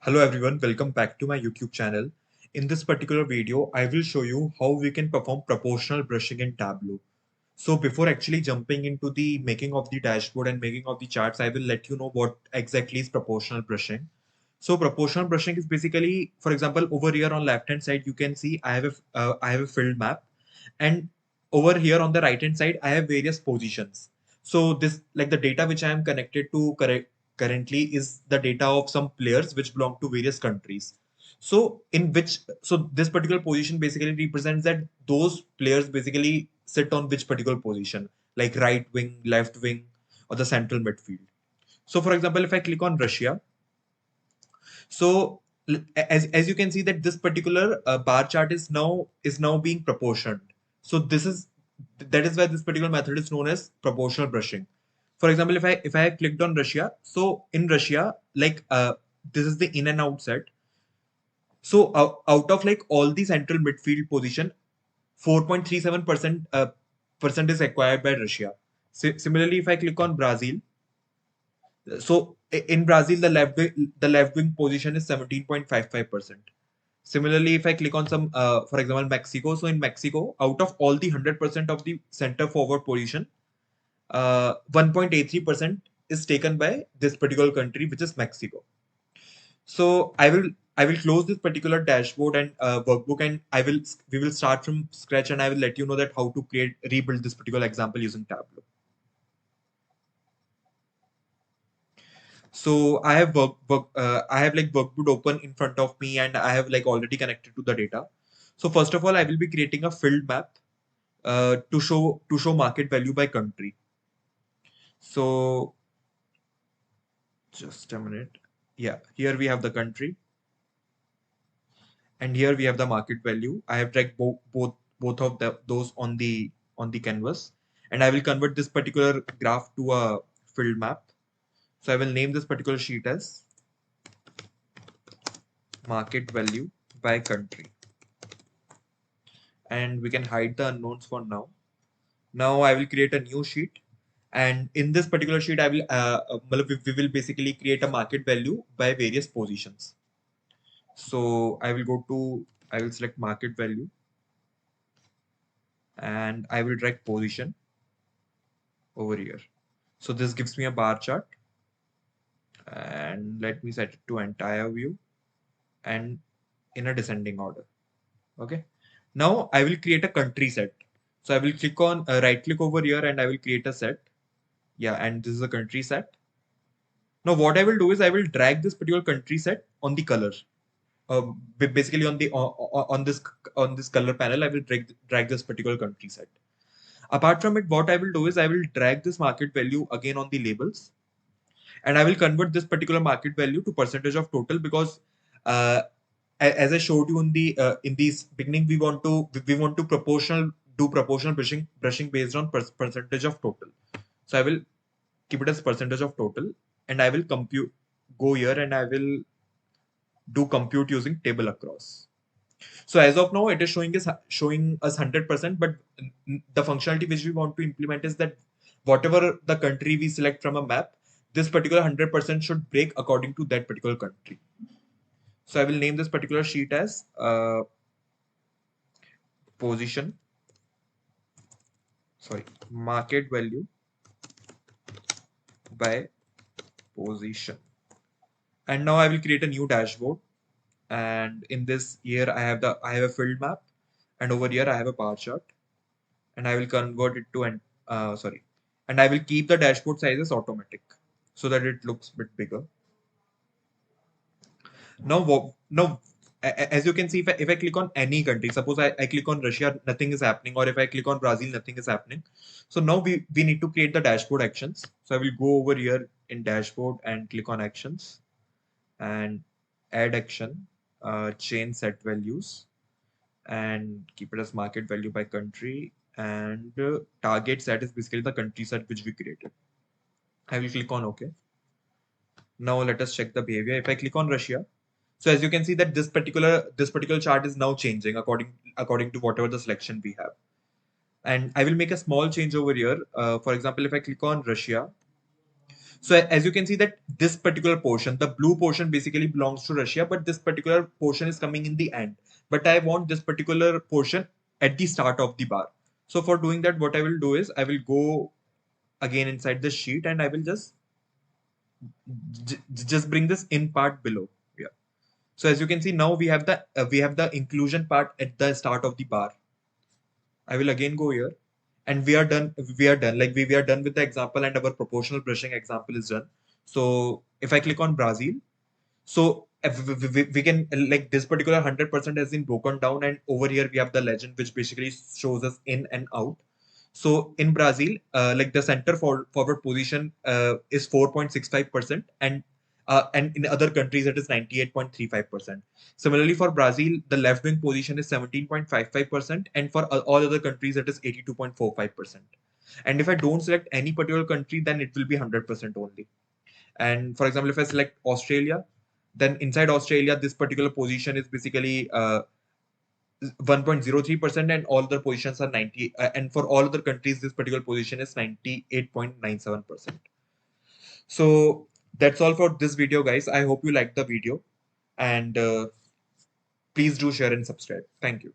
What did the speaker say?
Hello everyone, welcome back to my YouTube channel. In this particular video, I will show you how we can perform proportional brushing in Tableau. So before actually jumping into the making of the dashboard and making of the charts, I will let you know what exactly is proportional brushing. So proportional brushing is basically, for example, over here on left hand side, you can see I have a filled map, and over here on the right hand side, I have various positions. So this like the data which I am connected to currently is the data of some players which belong to various countries. So this particular position basically represents that those players basically sit on which particular position, like right wing, left wing, or the central midfield. So for example, if I click on Russia, so as you can see that this particular bar chart is now being proportioned. So that is why this particular method is known as proportional brushing. For example, if I clicked on Russia, so in Russia, this is the in and out set. So out of like all the central midfield position, 4.37% percent is acquired by Russia. Similarly, if I click on Brazil, so in Brazil, the left wing position is 17.55%. Similarly, if I click on for example, Mexico, so in Mexico, out of all the 100% of the center forward position, 1.83% is taken by this particular country, which is Mexico. So I will close this particular dashboard and workbook, and we will start from scratch, and I will let you know that how to rebuild this particular example using Tableau. So I have like workbook open in front of me, and I have like already connected to the data. So first of all, I will be creating a filled map to show market value by country. So just a minute. Yeah, here we have the country, and here we have the market value. I have tracked both of those on the canvas, and I will convert this particular graph to a filled map. So I will name this particular sheet as market value by country, and we can hide the unknowns for now. Now I will create a new sheet, and in this particular sheet I will we will basically create a market value by various positions. So I will select market value, and I will drag position over here. So this gives me a bar chart, and let me set it to entire view and in a descending order. Okay. Now I will create a country set. So I will click on right click over here, and I will create a set. Yeah, and this is a country set. Now what I will do is I will drag this particular country set on the color. Basically on this color panel, I will drag this particular country set. Apart from it, what I will do is I will drag this market value again on the labels, and I will convert this particular market value to percentage of total, because uh, as I showed you in this beginning, we want to proportional brushing based on percentage of total. So I will keep it as percentage of total, and I will go here, and I will do compute using table across. So as of now, it is showing us 100%, but the functionality which we want to implement is that whatever the country we select from a map, this particular 100% should break according to that particular country. So I will name this particular sheet as position, sorry, market value by position. And now I will create a new dashboard. And in this here, I have a field map, and over here I have a bar chart, and I will convert it to an sorry, and I will keep the dashboard size as automatic so that it looks a bit bigger. Now, as you can see, if I click on any country, suppose I click on Russia, nothing is happening, or if I click on Brazil, nothing is happening. So now we need to create the dashboard actions. So I will go over here in dashboard and click on actions and add action, change set values, and keep it as market value by country, and target set is basically the country set which we created. I will click on OK. Now let us check the behavior. If I click on Russia, so as you can see that this particular chart is now changing according to whatever the selection we have. And I will make a small change over here. For example, if I click on Russia, So as you can see that this particular portion, the blue portion basically belongs to Russia, but this particular portion is coming in the end. But I want this particular portion at the start of the bar. So for doing that, what I will do is I will go again inside the sheet and I will just bring this in part below. Yeah. So as you can see now we have the inclusion part at the start of the bar. I will again go here and we are done. We are done. Like we are done with the example and our proportional brushing example is done. So if I click on Brazil, so if we can like this particular 100% has been broken down and over here we have the legend which basically shows us in and out. So in Brazil, like the center forward position is 4.65%, and in other countries it is 98.35%. Similarly, for Brazil, the left wing position is 17.55%, and for all other countries it is 82.45%. And if I don't select any particular country, then it will be 100% only. And for example, if I select Australia, then inside Australia, this particular position is basically 1.03%, and all other positions are 90, and for all other countries this particular position is 98.97%. So that's all for this video, guys. I hope you liked the video, and please do share and subscribe. Thank you.